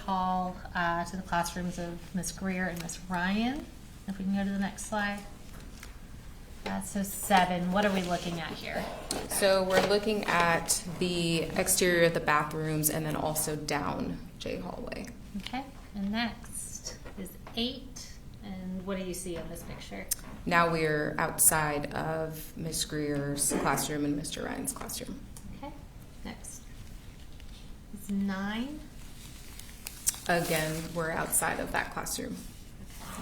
hall to the classrooms of Miss Greer and Miss Ryan. If we can go to the next slide. So 7, what are we looking at here? So we're looking at the exterior of the bathrooms and then also down J hallway. Okay, and next is 8. And what do you see in this picture? Now we're outside of Miss Greer's classroom and Mr. Ryan's classroom. Okay, next is 9. Again, we're outside of that classroom,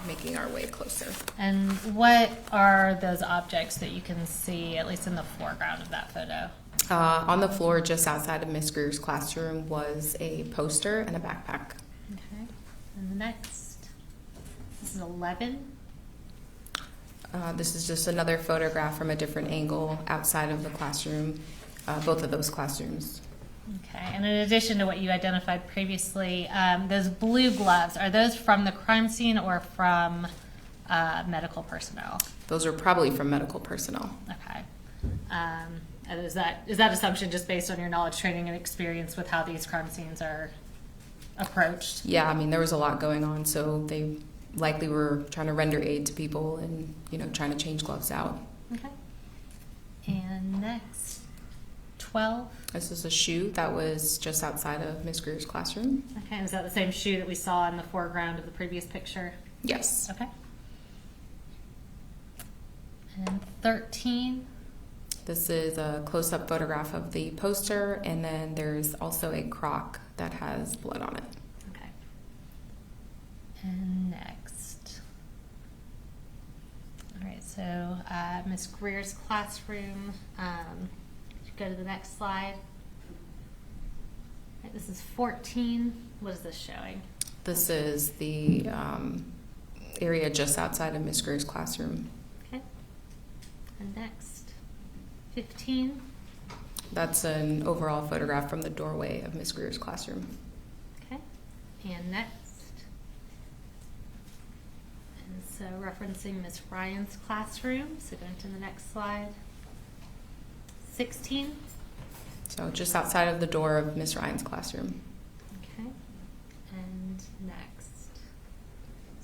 making our way closer. And what are those objects that you can see, at least in the foreground of that photo? On the floor just outside of Miss Greer's classroom was a poster and a backpack. Okay, and the next, this is 11. This is just another photograph from a different angle outside of the classroom, both of those classrooms. Okay, and in addition to what you identified previously, those blue gloves, are those from the crime scene or from medical personnel? Those are probably from medical personnel. Okay. And is that assumption just based on your knowledge, training, and experience with how these crime scenes are approached? Yeah, I mean, there was a lot going on, so they likely were trying to render aid to people and, trying to change gloves out. Okay. And next, 12. This is a shoe that was just outside of Miss Greer's classroom. Okay, and is that the same shoe that we saw in the foreground of the previous picture? Yes. Okay. And 13. This is a close-up photograph of the poster, and then there's also a crock that has blood on it. Okay. And next. All right, so Miss Greer's classroom. Go to the next slide. Right, this is 14. What is this showing? This is the area just outside of Miss Greer's classroom. Okay. And next, 15. That's an overall photograph from the doorway of Miss Greer's classroom. Okay. And next. And so referencing Miss Ryan's classroom. So going to the next slide. 16. So just outside of the door of Miss Ryan's classroom. Okay. And next.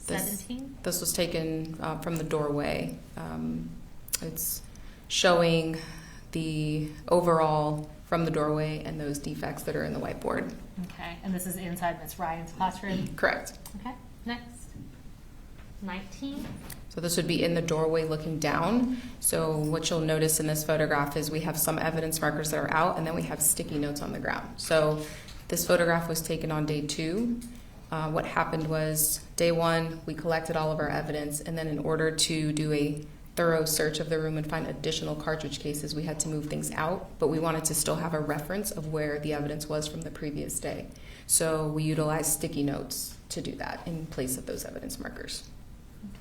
This- 17. This was taken from the doorway. It's showing the overall from the doorway and those defects that are in the whiteboard. Okay. And this is inside Miss Ryan's classroom. Correct. Okay. Next. 19. So this would be in the doorway looking down. So what you'll notice in this photograph is we have some evidence markers that are out, and then we have sticky notes on the ground. So this photograph was taken on day 2. What happened was day 1, we collected all of our evidence, and then in order to do a thorough search of the room and find additional cartridge cases, we had to move things out, but we wanted to still have a reference of where the evidence was from the previous day. So we utilized sticky notes to do that in place of those evidence markers.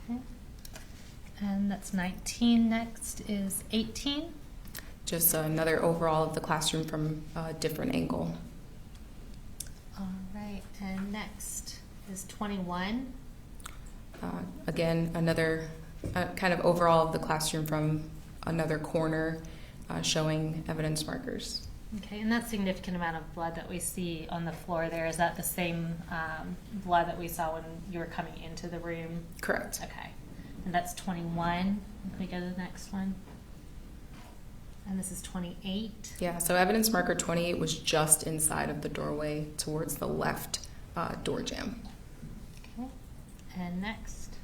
Okay. And that's 19. Next is 18. Just another overall of the classroom from a different angle. All right. And next is 21. Again, another kind of overall of the classroom from another corner showing evidence markers. Okay, and that significant amount of blood that we see on the floor there, is that the same blood that we saw when you were coming into the room? Correct. Okay. And that's 21. Can we go to the next one? And this is 28. Yeah, so evidence marker 28 was just inside of the doorway towards the left door jamb. Okay. And next,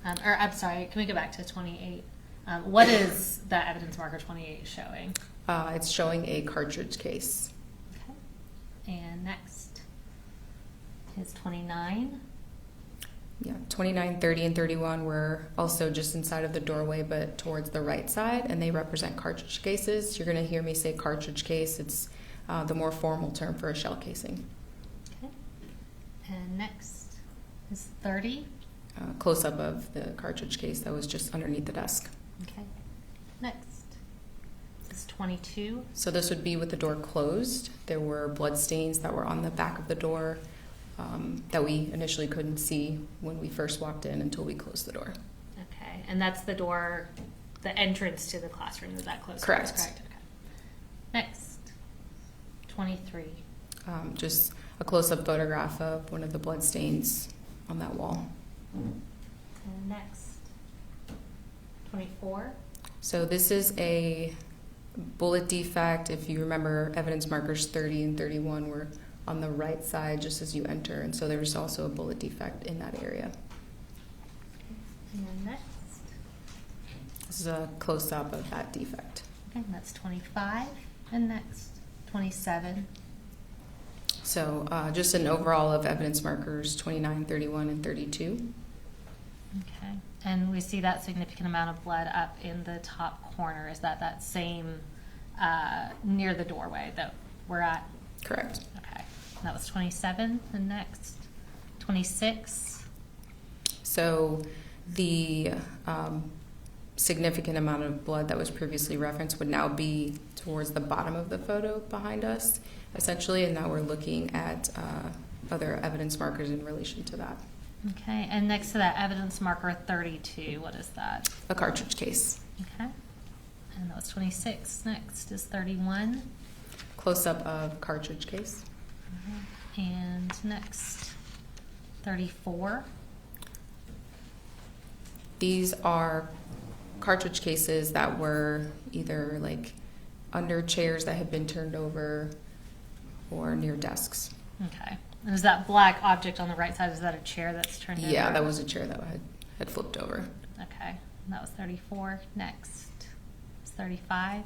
I'm sorry, can we go back to 28? What is that evidence marker 28 showing? It's showing a cartridge case. Okay. And next is 29. Yeah, 29, 30, and 31 were also just inside of the doorway, but towards the right side, and they represent cartridge cases. You're going to hear me say cartridge case. It's the more formal term for a shell casing. Okay. And next is 30. Close-up of the cartridge case that was just underneath the desk. Okay. Next is 22. So this would be with the door closed. There were blood stains that were on the back of the door that we initially couldn't see when we first walked in until we closed the door. Okay. And that's the door, the entrance to the classroom. Is that closed? Correct. Okay. Next, 23. Just a close-up photograph of one of the blood stains on that wall. And next, 24. So this is a bullet defect. If you remember, evidence markers 30 and 31 were on the right side just as you enter, and so there was also a bullet defect in that area. And then next. This is a close-up of that defect. Okay, and that's 25. And next, 27. So just an overall of evidence markers 29, 31, and 32. Okay. And we see that significant amount of blood up in the top corner. Is that same near the doorway that we're at? Correct. Okay. And that was 27. And next, 26. So the significant amount of blood that was previously referenced would now be towards the bottom of the photo behind us, essentially, and now we're looking at other evidence markers in relation to that. Okay. And next to that evidence marker 32, what is that? A cartridge case. Okay. And that was 26. Next is 31. Close-up of cartridge case. And next, 34. These are cartridge cases that were either like under chairs that had been turned over or near desks. Okay. And is that black object on the right side, is that a chair that's turned over? Yeah, that was a chair that had flipped over. Okay. And that was 34. Next is 35.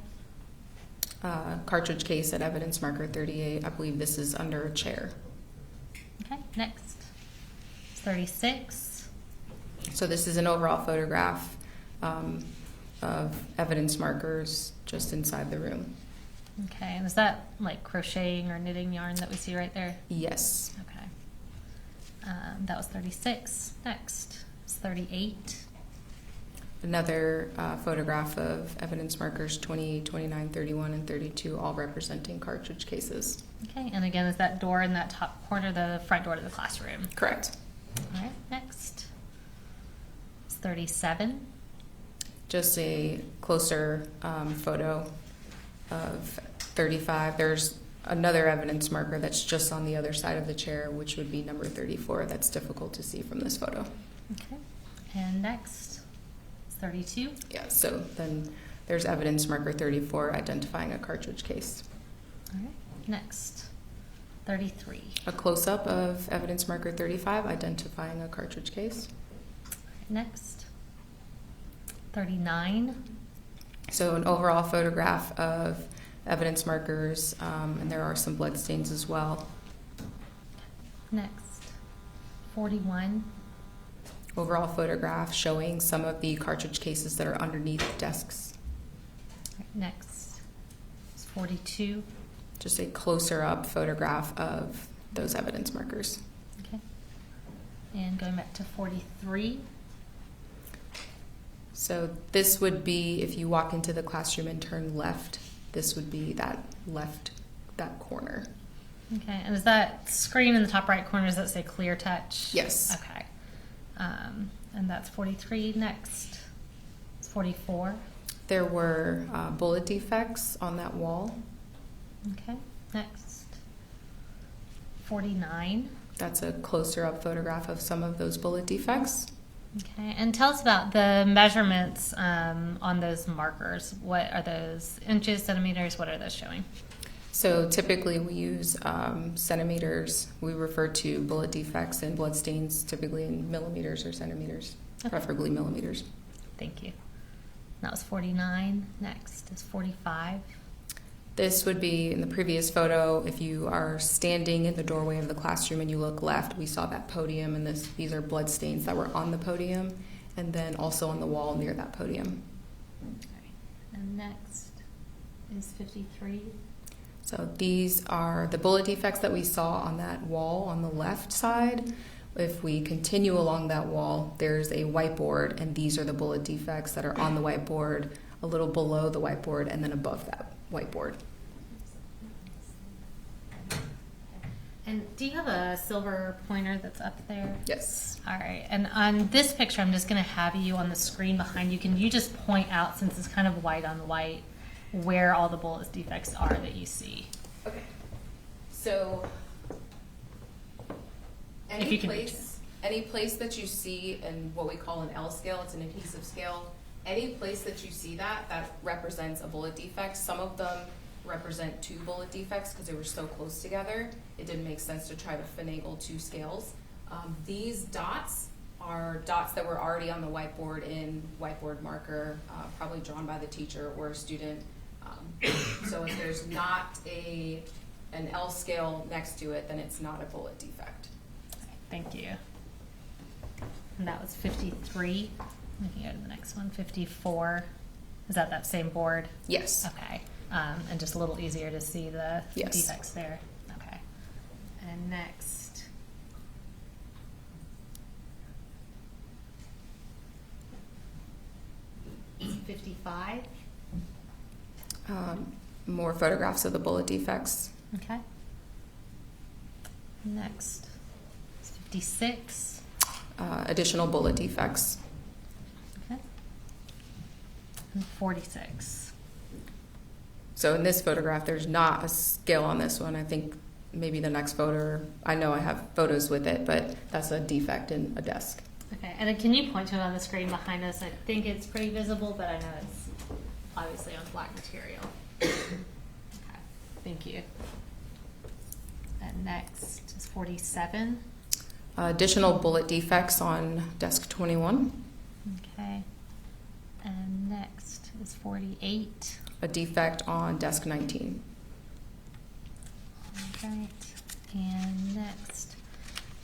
Cartridge case at evidence marker 38. I believe this is under a chair. Okay. Next is 36. So this is an overall photograph of evidence markers just inside the room. Okay. And is that like crocheting or knitting yarn that we see right there? Yes. Okay. That was 36. Next is 38. Another photograph of evidence markers 28, 29, 31, and 32, all representing cartridge cases. Okay. And again, is that door in that top corner the front door to the classroom? Correct. All right. Next is 37. Just a closer photo of 35. There's another evidence marker that's just on the other side of the chair, which would be number 34. That's difficult to see from this photo. Okay. And next is 32. Yeah, so then there's evidence marker 34 identifying a cartridge case. All right. Next, 33. A close-up of evidence marker 35 identifying a cartridge case. Next, 39. So an overall photograph of evidence markers, and there are some blood stains as well. Next, 41. Overall photograph showing some of the cartridge cases that are underneath desks. All right, next is 42. Just a closer up photograph of those evidence markers. Okay. And going back to 43. So this would be, if you walk into the classroom and turn left, this would be that corner. Okay. And is that screen in the top right corner, does that say clear touch? Yes. Okay. And that's 43. Next is 44. There were bullet defects on that wall. Okay. Next, 49. That's a closer up photograph of some of those bullet defects. Okay, and tell us about the measurements on those markers. What are those, inches, centimeters? What are those showing? So typically we use centimeters. We refer to bullet defects and blood stains typically in millimeters or centimeters, Okay. preferably millimeters. Thank you. That was 49. Next is 45. This would be in the previous photo. If you are standing in the doorway of the classroom and you look left, we saw that podium, and these are blood stains that were on the podium and then also on the wall near that podium. Okay. And next is 53. So these are the bullet defects that we saw on that wall on the left side. If we continue along that wall, there's a whiteboard, and these are the bullet defects that are on the whiteboard, a little below the whiteboard, and then above that whiteboard. And do you have a silver pointer that's up there? Yes. All right. And on this picture, I'm just going to have you on the screen behind you. Can you just point out, since it's kind of white on white, where all the bullet defects are that you see? Okay. So If you can. Any place that you see in what we call an L scale, it's an adhesive scale, any place that you see that represents a bullet defect. Some of them represent 2 bullet defects because they were so close together. It didn't make sense to try to finagle 2 scales. These dots are dots that were already on the whiteboard in whiteboard marker, probably drawn by the teacher or a student. So if there's not an L scale next to it, then it's not a bullet defect. Thank you. And that was 53. We can go to the next one. 54. Is that same board? Yes. Okay. And just a little easier to see the Yes. defects there. Okay. And next. Is 55. More photographs of the bullet defects. Okay. Next is 56. Additional bullet defects. Okay. And 46. So in this photograph, there's not a scale on this one. I think maybe the next photo, I know I have photos with it, but that's a defect in a desk. Okay, and then can you point to it on the screen behind us? I think it's pretty visible, but I know it's obviously on black material. Okay, thank you. And next is 47. Additional bullet defects on desk 21. Okay. And next is 48. A defect on desk 19. All right. And next,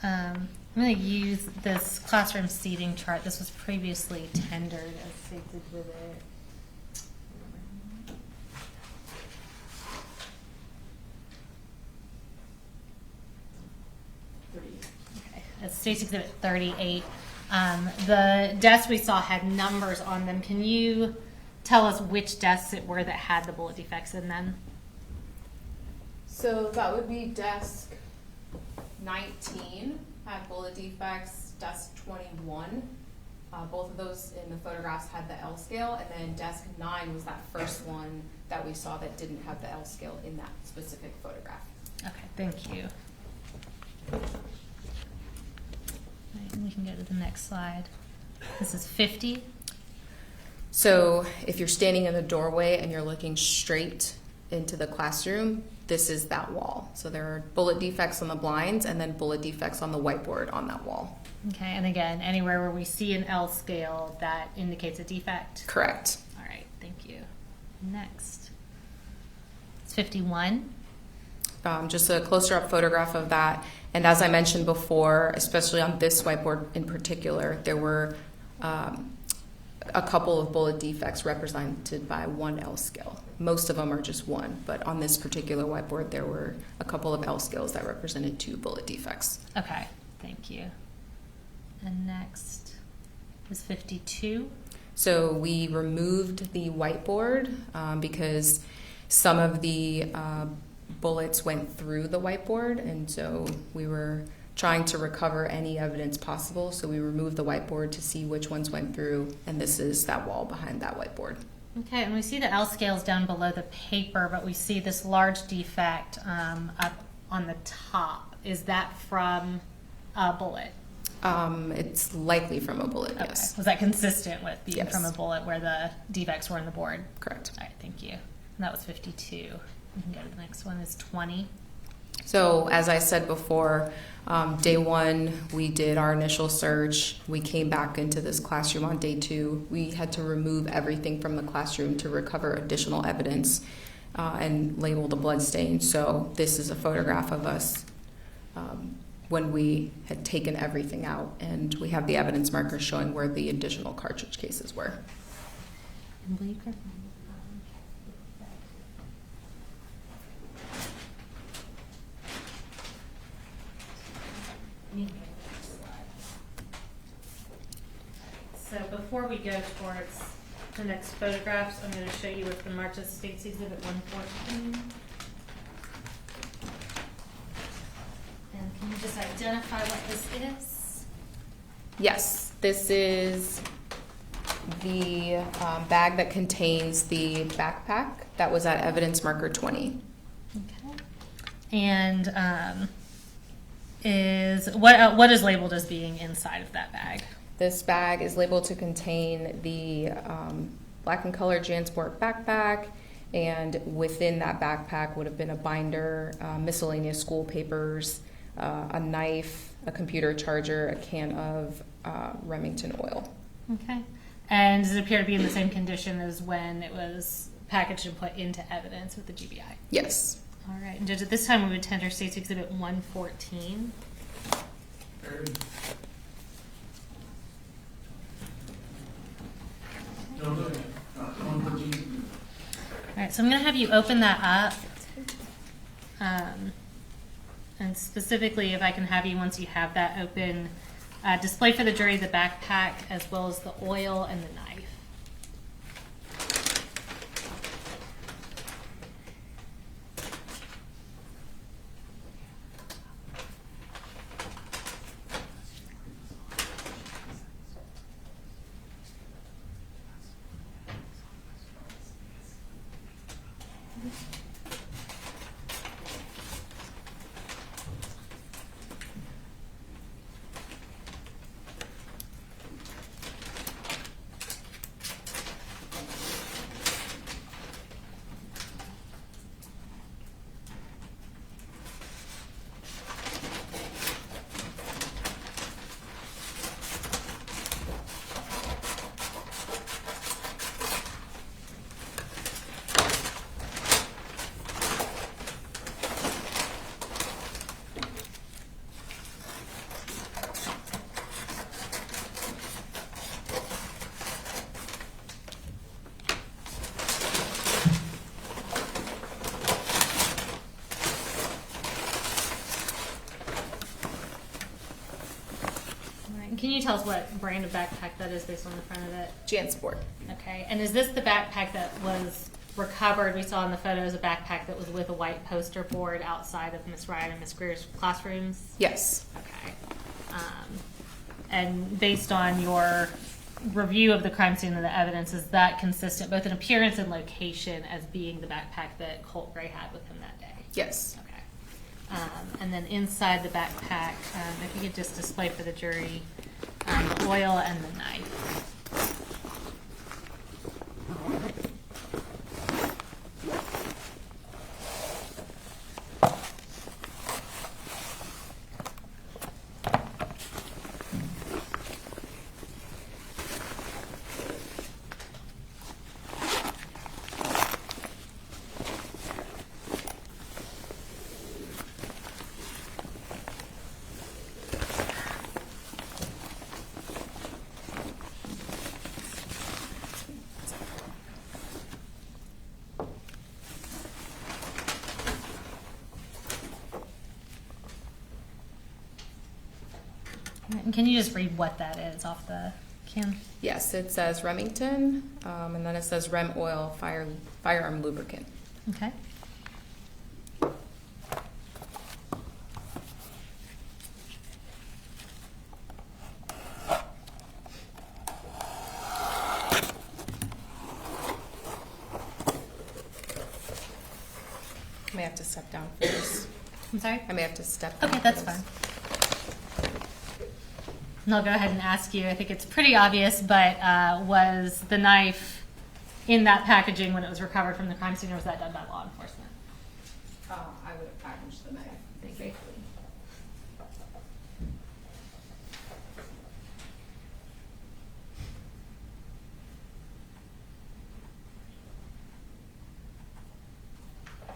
I'm going to use this classroom seating chart. This was previously tendered as stated with it. It's State's Exhibit 38. The desks we saw had numbers on them. Can you tell us which desks it were that had the bullet defects in them? So that would be desk 19 had bullet defects, desk 21. Both of those in the photographs had the L scale, and then desk 9 was that first one that we saw that didn't have the L scale in that specific photograph. Okay, thank you. Right, and we can go to the next slide. This is 50. So if you're standing in the doorway and you're looking straight into the classroom, this is that wall. So there are bullet defects on the blinds and then bullet defects on the whiteboard on that wall. Okay, and again, anywhere where we see an L scale, that indicates a defect? Correct. All right, thank you. Next. It's 51. Just a closer up photograph of that. And as I mentioned before, especially on this whiteboard in particular, there were a couple of bullet defects represented by 1 L scale. Most of them are just 1, but on this particular whiteboard, there were a couple of L scales that represented 2 bullet defects. Okay, thank you. And next is 52. So we removed the whiteboard because some of the bullets went through the whiteboard, and so we were trying to recover any evidence possible. So we removed the whiteboard to see which ones went through, and this is that wall behind that whiteboard. Okay, and we see the L scales down below the paper, but we see this large defect up on the top. Is that from a bullet? It's likely from a bullet, Okay. yes. Was that consistent with being Yes. from a bullet where the defects were on the board? Correct. All right, thank you. And that was 52. We can go to the next one. Is 20. So as I said before, day 1, we did our initial search. We came back into this classroom on day 2. We had to remove everything from the classroom to recover additional evidence and label the blood stain. So this is a photograph of us when we had taken everything out, and we have the evidence markers showing where the additional cartridge cases were. And will you grab So before we go towards the next photographs, I'm going to show you what's been marked as State's Exhibit 114. And can you just identify what this is? Yes, this is the bag that contains the backpack that was at evidence marker 20. Okay. And is, what is labeled as being inside of that bag? This bag is labeled to contain the black and colored JanSport backpack, and within that backpack would have been a binder, miscellaneous school papers, a knife, a computer charger, a can of Remington oil. Okay. And does it appear to be in the same condition as when it was packaged and put into evidence with the GBI? Yes. All right. And Judge, at this time we would tender State's Exhibit 114. No, look, 114. All right, so I'm going to have you open that up. And specifically, if I can have you, once you have that open, display for the jury the backpack as well as the oil and the knife. Can you tell us what brand of backpack that is based on the front of it? JanSport. Okay, and is this the backpack that was recovered? We saw in the photos a backpack that was with a white poster board outside of Miss Ryan and Miss Greer's classrooms? Yes. Okay. And based on your review of the crime scene and the evidence, is that consistent both in appearance and location as being the backpack that Colt Gray had with him that day? Yes. Okay. And then inside the backpack, if you could just display for the jury the oil and the knife. And can you just read what that is off the can? Yes, it says Remington, and then it says Rem Oil Firearm Lubricant. Okay. I may have to step down for this. I'm sorry? I may have to step down. Okay, for that's this. fine. And I'll go ahead and ask you, I think it's pretty obvious, but was the knife in that packaging when it was recovered from the crime scene, or was that done by law enforcement? I would have packaged the knife safely.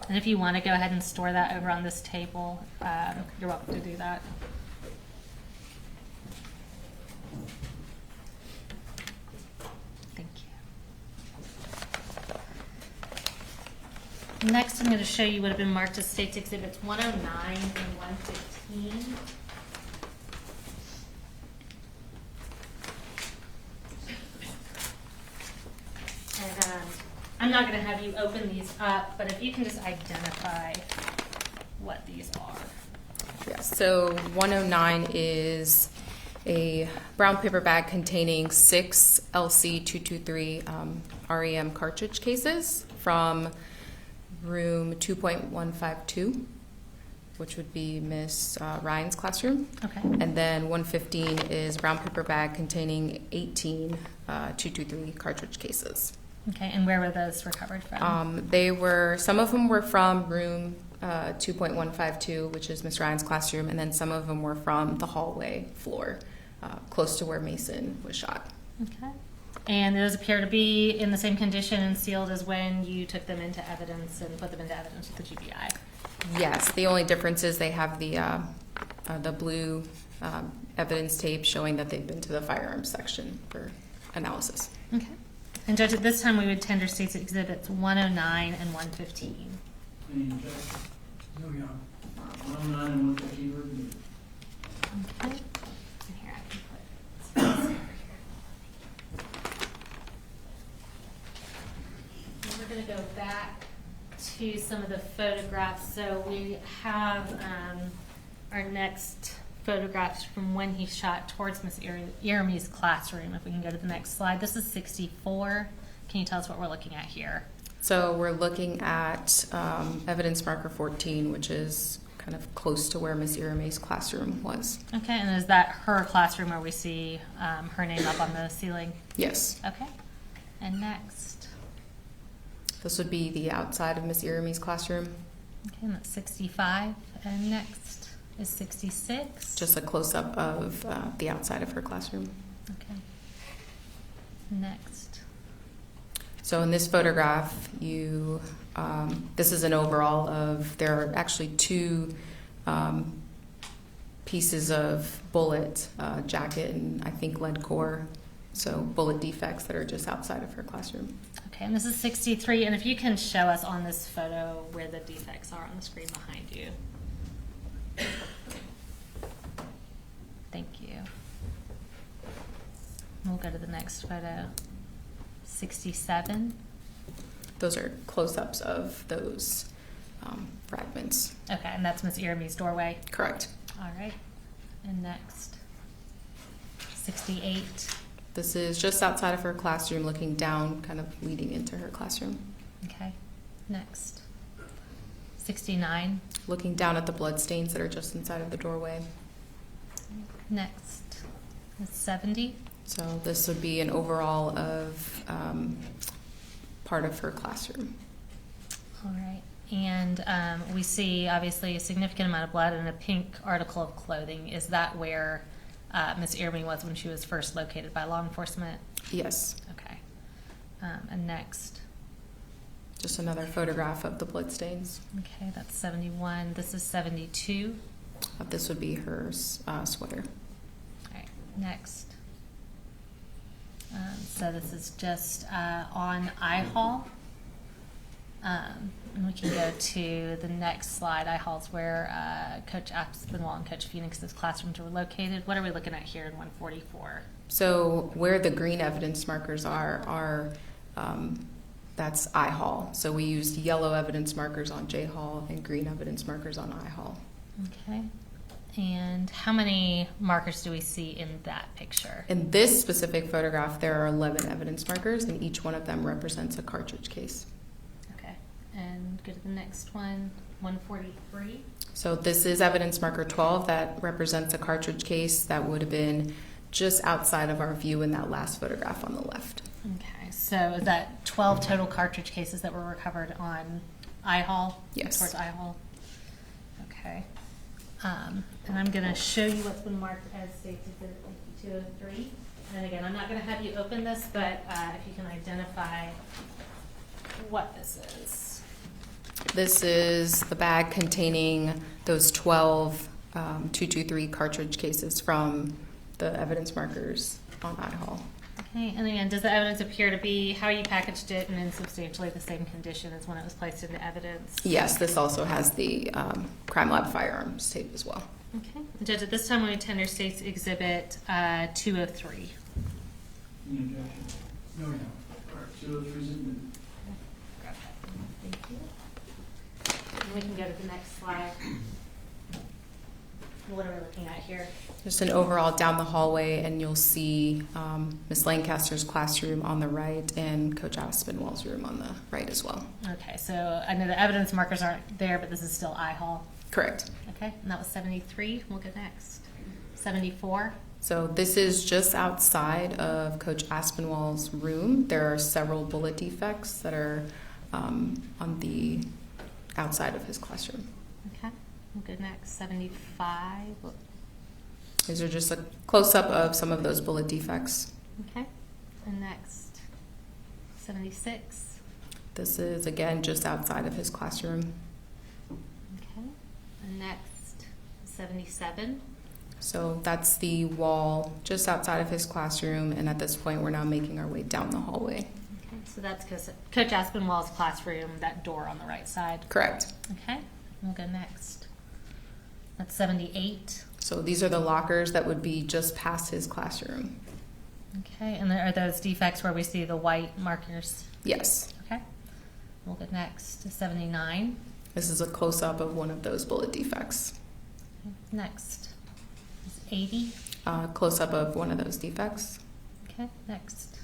And if you want to go ahead and store that over on this table, you're welcome to do that. Thank you. Next, I'm going to show you what have been marked as State's Exhibits 109 and 115. And I'm not going to have you open these up, but if you can just identify what these are. Yeah, so 109 is a brown paper bag containing 6 LC223 REM cartridge cases from room 2.152, which would be Miss Ryan's classroom. Okay. And then 115 is brown paper bag containing 18 223 cartridge cases. Okay, and where were those recovered from? Some of them were from room 2.152, which is Miss Ryan's classroom, and then some of them were from the hallway floor, close to where Mason was shot. Okay. And those appear to be in the same condition and sealed as when you took them into evidence and put them into evidence with the GBI? Yes, the only difference is they have the blue evidence tape showing that they've been to the firearms section for analysis. Okay. And Judge, at this time, we would tender State's Exhibits 109 and 115. Any objection? No, Your Honor. 109 and 115 were removed. Okay. And here I can put over here. And we're going to go back to some of the photographs. So we have our next photographs from when he shot towards Miss Ermy's classroom. If we can go to the next slide. This is 64. Can you tell us what we're looking at here? So we're looking at evidence marker 14, which is kind of close to where Miss Ermy's classroom was. Okay, and is that her classroom where we see her name up on the ceiling? Yes. Okay. And next. This would be the outside of Miss Ermy's classroom. Okay, and that's 65. And next is 66. Just a close-up of the outside of her classroom. Okay. Next. So in this photograph, this is an overall of, there are actually two pieces of bullet jacket and I think lead core, so bullet defects that are just outside of her classroom. Okay, and this is 63. And if you can show us on this photo where the defects are on the screen behind you. Thank you. We'll go to the next photo. 67. Those are close-ups of those fragments. Okay, and that's Miss Ermy's doorway. Correct. All right. And next, 68. This is just outside of her classroom, looking down, kind of leading into her classroom. Okay. Next, 69. Looking down at the blood stains that are just inside of the doorway. Next is 70. So this would be an overall of part of her classroom. All right. And we see, obviously, a significant amount of blood and a pink article of clothing. Is that where Miss Ermy was when she was first located by law enforcement? Yes. Okay. And next. Just another photograph of the blood stains. Okay, that's 71. This is 72. This would be her sweater. All right. Next. So this is just on eye haul. And we can go to the next slide. Eye hall's where Coach Aspinwall and Coach Phoenix's classrooms were located. What are we looking at here in 144? So where the green evidence markers are that's eye hall. So we used yellow evidence markers on J hall and green evidence markers on eye hall. Okay. And how many markers do we see in that picture? In this specific photograph, there are 11 evidence markers, and each one of them represents a cartridge case. Okay. And go to the next one, 143. So this is evidence marker 12 that represents a cartridge case that would have been just outside of our view in that last photograph on the left. Okay. So is that 12 total cartridge cases that were recovered on eye hall? Yes. Towards eye hall. Okay. And I'm going to show you what's been marked as State's Exhibit 203. And again, I'm not going to have you open this, but if you can identify what this is. This is the bag containing those 12 223 cartridge cases from the evidence markers on eye hall. Okay, and again, does the evidence appear to be how you packaged it and in substantially the same condition as when it was placed into evidence? Yes, this also has the crime lab firearms tape as well. Okay. Judge, at this time, we tender State's Exhibit 203. Any objection? No, Your Honor. All right, 203 is admitted. Grab that. Thank you. And we can go to the next slide. What are we looking at here? Just an overall down the hallway, and you'll see Miss Lancaster's classroom on the right and Coach Aspinwall's room on the right as well. Okay, so I know the evidence markers aren't there, but this is still eye hall. Correct. Okay, and that was 73. We'll go next. 74. So this is just outside of Coach Aspinwall's room. There are several bullet defects that are on the outside of his classroom. Okay, we'll go next. 75. These are just a close-up of some of those bullet defects. Okay, and next. 76. This is, again, just outside of his classroom. Okay, and next. 77. So that's the wall just outside of his classroom, and at this point, we're now making our way down the hallway. Okay, so that's Coach Aspinwall's classroom, that door on the right side. Correct. Okay, we'll go next. That's 78. So these are the lockers that would be just past his classroom. Okay, and are those defects where we see the white markers? Yes. Okay, we'll go next to 79. This is a close-up of one of those bullet defects. Okay, next is 80. Close-up of one of those defects. Okay, next.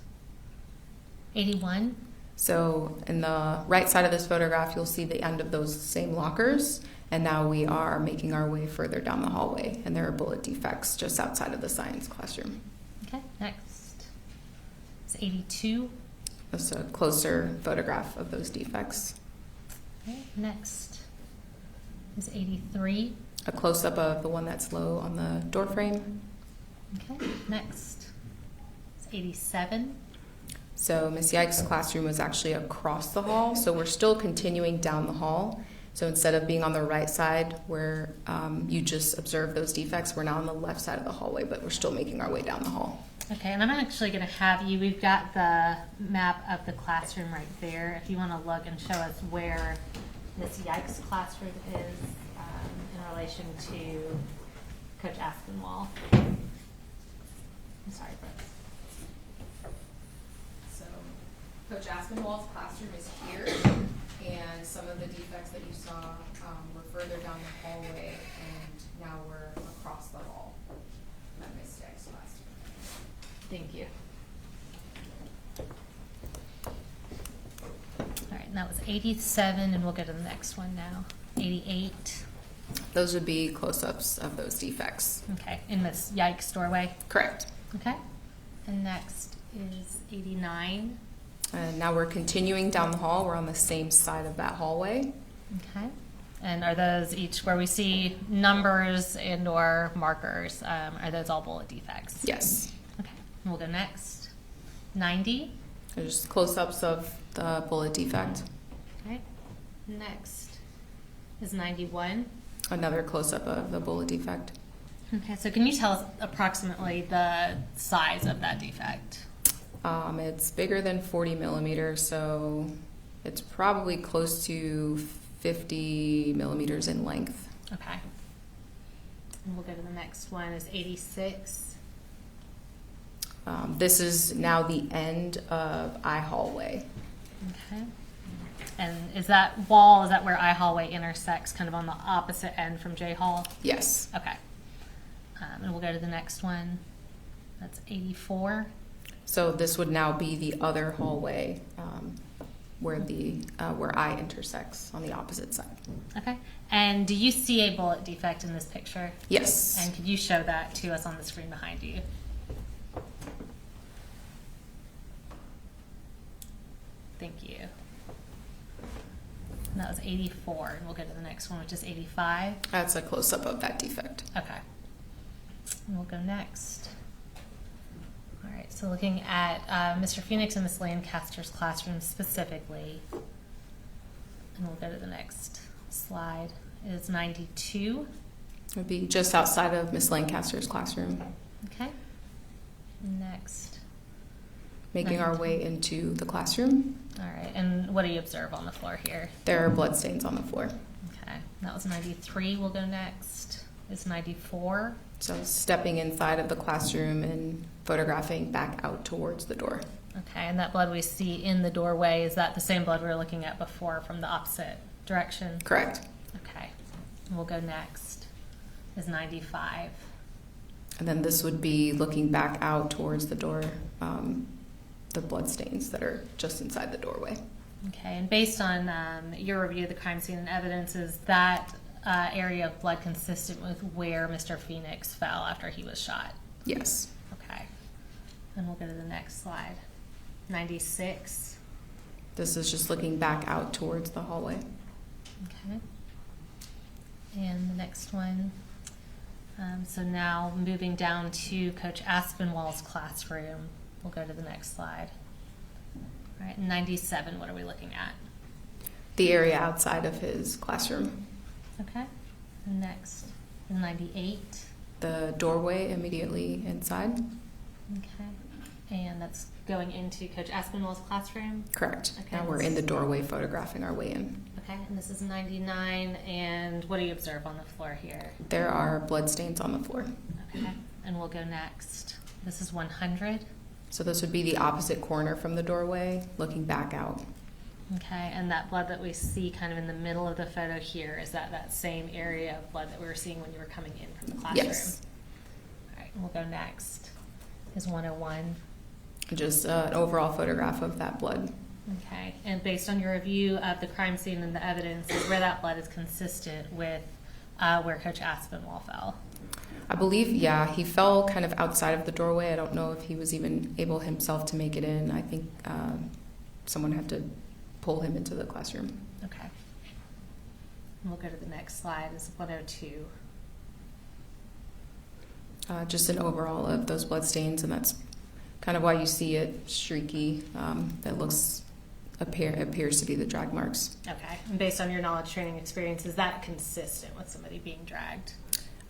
81. So in the right side of this photograph, you'll see the end of those same lockers, and now we are making our way further down the hallway, and there are bullet defects just outside of the science classroom. Okay, next is 82. That's a closer photograph of those defects. Okay, next is 83. A close-up of the one that's low on the door frame. Okay, next is 87. So Miss Yike's classroom was actually across the hall, so we're still continuing down the hall. So instead of being on the right side where you just observe those defects, we're now on the left side of the hallway, but we're still making our way down the hall. Okay, and I'm actually going to have you, we've got the map of the classroom right there. If you want to look and show us where Miss Yike's classroom is in relation to Coach Aspinwall. I'm sorry, Brooks. So Coach Aspinwall's classroom is here, and some of the defects that you saw were further down the hallway, and now we're across the hall at Miss Yike's classroom. Thank you. All right, and that was 87, and we'll go to the next one now. 88. Those would be close-ups of those defects. Okay, in Miss Yike's doorway. Correct. Okay, and next is 89. And now we're continuing down the hall. We're on the same side of that hallway. Okay, and are those each where we see numbers and or markers? Are those all bullet defects? Yes. Okay, and we'll go next. 90. There's close-ups of the bullet defect. Okay, next is 91. Another close-up of the bullet defect. Okay, so can you tell us approximately the size of that defect? It's bigger than 40 millimeters, so it's probably close to 50 millimeters in length. Okay. And we'll go to the next one is 86. This is now the end of I hallway. Okay. And is that wall, is that where I hallway intersects, kind of on the opposite end from J hall? Yes. Okay. And we'll go to the next one. That's 84. So this would now be the other hallway where I intersects on the opposite side. Okay. And do you see a bullet defect in this picture? Yes. And could you show that to us on the screen behind you? Thank you. And that was 84. And we'll go to the next one, which is 85. That's a close-up of that defect. Okay. And we'll go next. All right, so looking at Mr. Phoenix and Miss Lancaster's classroom specifically, and we'll go to the next slide, is 92. It would be just outside of Miss Lancaster's classroom. Okay. Next. Making our way into the classroom. All right, and what do you observe on the floor here? There are bloodstains on the floor. Okay, that was 93. We'll go next. Is 94. So stepping inside of the classroom and photographing back out towards the door. Okay, and that blood we see in the doorway, is that the same blood we were looking at before from the opposite direction? Correct. Okay, and we'll go next. Is 95. And then this would be looking back out towards the door, the bloodstains that are just inside the doorway. Okay, and based on your review of the crime scene and evidence, is that area of blood consistent with where Mr. Phoenix fell after he was shot? Yes. Okay. And we'll go to the next slide. 96. This is just looking back out towards the hallway. Okay. And the next one. So now moving down to Coach Aspinwall's classroom. We'll go to the next slide. All right, 97, what are we looking at? The area outside of his classroom. Okay. And next, 98. The doorway immediately inside. Okay. And that's going into Coach Aspinwall's classroom? Correct. Okay. Now we're in the doorway photographing our way in. Okay, and this is 99, and what do you observe on the floor here? There are blood stains on the floor. Okay, and we'll go next. This is 100. So this would be the opposite corner from the doorway, looking back out. Okay, and that blood that we see kind of in the middle of the photo here, is that same area of blood that we were seeing when you were coming in from the classroom? Yes. All right, and we'll go next. Is 101. Just an overall photograph of that blood. Okay, and based on your review of the crime scene and the evidence, is where that blood is consistent with where Coach Aspinwall fell? I believe, yeah, he fell kind of outside of the doorway. I don't know if he was even able himself to make it in. I think someone had to pull him into the classroom. Okay. And we'll go to the next slide, is 102. Just an overall of those blood stains, and that's kind of why you see it streaky. That appears to be the drag marks. Okay, and based on your knowledge, training, experience, is that consistent with somebody being dragged?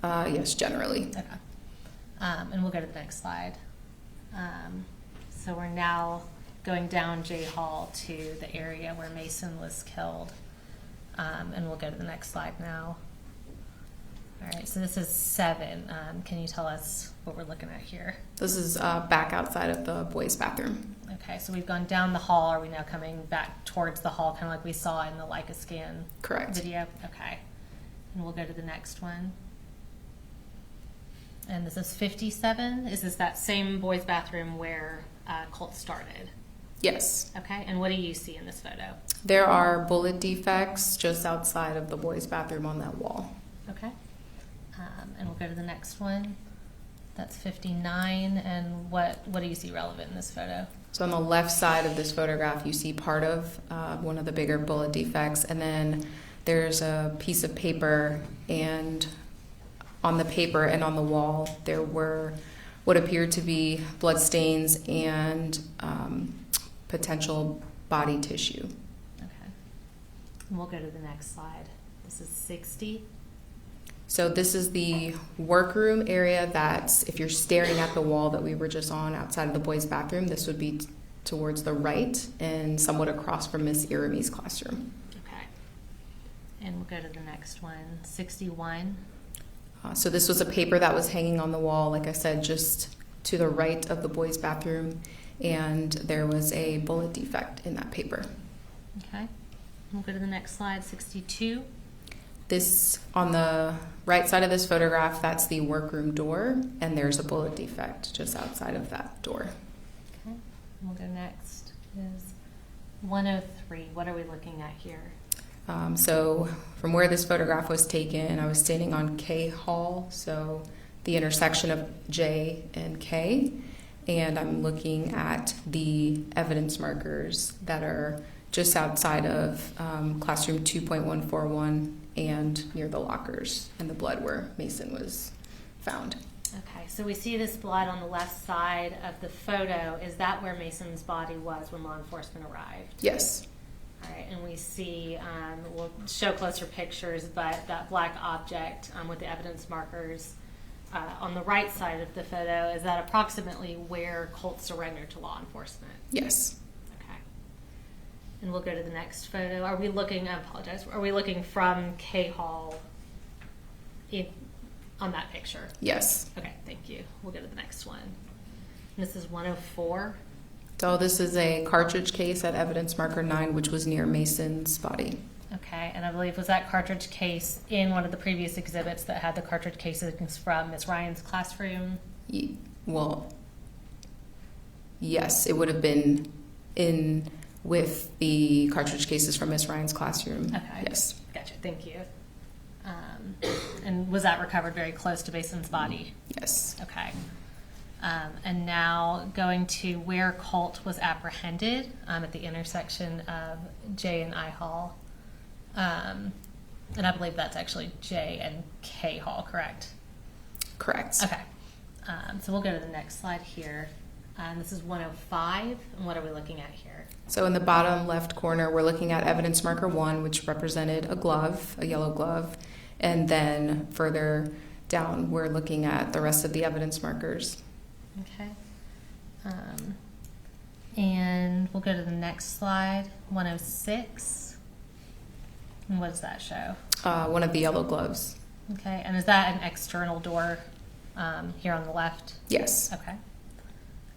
Yes, generally. Okay. And we'll go to the next slide. So we're now going down J Hall to the area where Mason was killed. And we'll go to the next slide now. All right, so this is 7. Can you tell us what we're looking at here? This is back outside of the boys' bathroom. Okay, so we've gone down the hall. Are we now coming back towards the hall, kind of like we saw in the Leica scan Correct. video? Okay. And we'll go to the next one. And this is 57. Is this that same boys' bathroom where Colt started? Yes. Okay, and what do you see in this photo? There are bullet defects just outside of the boys' bathroom on that wall. Okay. And we'll go to the next one. That's 59. And what do you see relevant in this photo? So on the left side of this photograph, you see part of one of the bigger bullet defects, and then there's a piece of paper, and on the paper and on the wall, there were what appeared to be blood stains and potential body tissue. Okay. And we'll go to the next slide. This is 60. So this is the workroom area that's, if you're staring at the wall that we were just on outside of the boys' bathroom, this would be towards the right and somewhat across from Miss Ermy's classroom. Okay. And we'll go to the next one, 61. So this was a paper that was hanging on the wall, like I said, just to the right of the boys' bathroom, and there was a bullet defect in that paper. Okay. We'll go to the next slide, 62. This, on the right side of this photograph, that's the workroom door, and there's a bullet defect just outside of that door. Okay. And we'll go next is 103. What are we looking at here? So from where this photograph was taken, I was standing on K Hall, so the intersection of J and K, and I'm looking at the evidence markers that are just outside of classroom 2.141 and near the lockers and the blood where Mason was found. Okay, so we see this blood on the left side of the photo. Is that where Mason's body was when law enforcement arrived? Yes. All right, and we see, we'll show closer pictures, but that black object with the evidence markers on the right side of the photo, is that approximately where Colt surrendered to law enforcement? Yes. Okay. And we'll go to the next photo. Are we looking, I apologize, are we looking from K Hall on that picture? Yes. Okay, thank you. We'll go to the next one. And this is 104. So this is a Cartridge case at evidence marker 9, which was near Mason's body. Okay, and I believe was that Cartridge case in one of the previous exhibits that had the Cartridge cases from Miss Ryan's classroom? Well, yes, it would have been in with the Cartridge cases from Miss Ryan's classroom. Okay. Yes. Gotcha, thank you. And was that recovered very close to Bason's body? Yes. Okay. And now going to where Colt was apprehended at the intersection of J and I Hall. And I believe that's actually J and K Hall, correct? Correct. Okay. So we'll go to the next slide here. This is 105. And what are we looking at here? So in the bottom left corner, we're looking at evidence marker 1, which represented a glove, a yellow glove. And then further down, we're looking at the rest of the evidence markers. Okay. And we'll go to the next slide, 106. And what does that show? One of the yellow gloves. Okay. And is that an external door here on the left? Yes. Okay.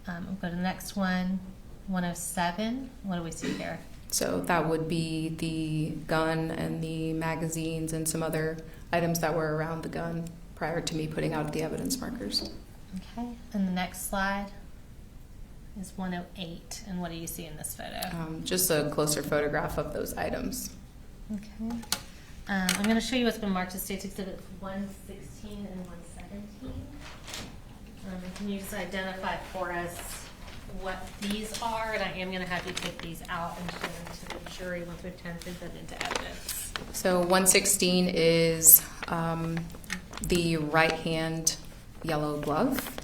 We'll go to the next one, 107. What do we see here? So that would be the gun and the magazines and some other items that were around the gun prior to me putting out the evidence markers. Okay. And the next slide is 108. And what do you see in this photo? Just a closer photograph of those items. Okay. I'm going to show you what's been marked as State's Exhibit 116 and 117. Can you just identify for us what these are? And I am going to have you take these out and show them to the jury once we've tendered them into evidence. So 116 is the right hand yellow glove,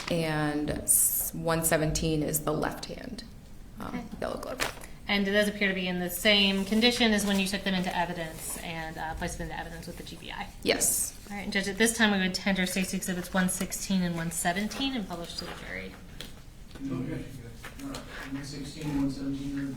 and 117 is the left hand Okay. yellow glove. And do those appear to be in the same condition as when you took them into evidence and placed them into evidence with the GBI? Yes. All right, and Judge, at this time we would tender State's Exhibits 116 and 117 and publish to the jury. Okay, good. All right, 116, 117 are